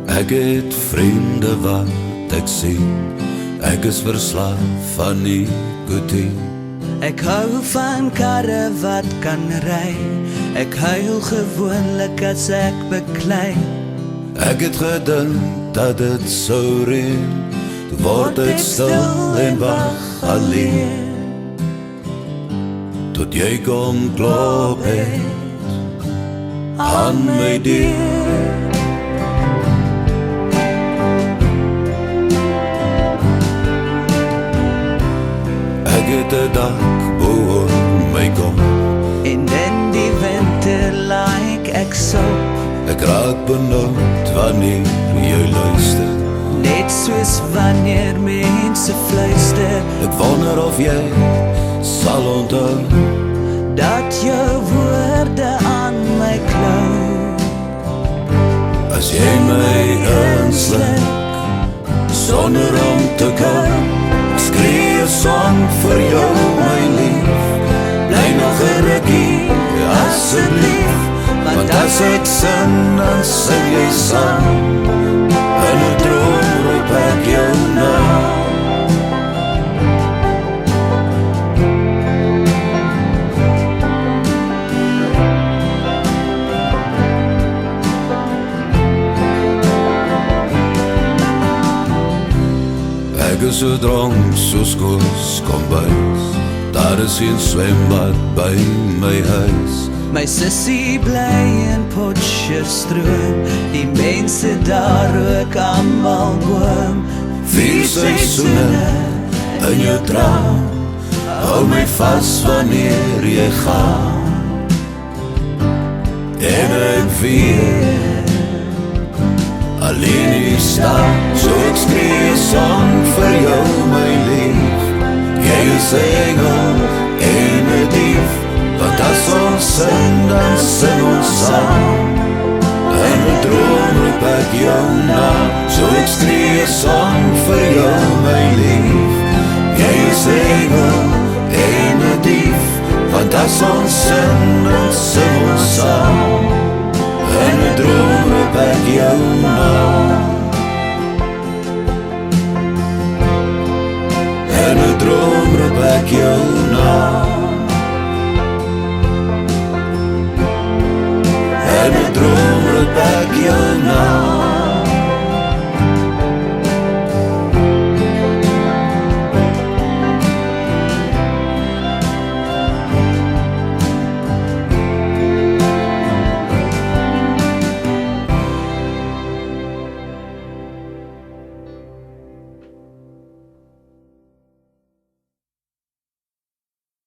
Ek het vriende wat ek sien, ek is verslaaf van nikotien. Ek hou van karre wat kan ry, ek huil gewoonlik as ek beklei. Ek het gedink dat dit sou reën, toe word ek stil en wag alleen. Tot jy kom klop het aan my deur. Ek het 'n dak bo my kom, en in die winter like ek so. Ek raak benoud wanneer jy luister, net soos wanneer mense fluister. Ek wonder of jy sal onthou dat jou woorde aan my klou. As jy my insluk sonder om te kan, skree 'n song vir jou my lief. Bly nog 'n rukkie asseblief, want as ek sing dan sing jy saam. In 'n droom roep ek jou naam. Ek is so dronk soos kos kombuis, daar is geen swembad by my huis. My sussie bly in Potchefstroom, die mense daar ook almal boom. 4 seisoene in jou traum, hou my vas wanneer jy gaan. En ek weet alleen hier staan, so ek skree 'n song vir jou my lief. Jy is 'n engel en 'n dief, want as ons sing dan sing ons saam. In 'n droom roep ek jou naam, so ek skree 'n song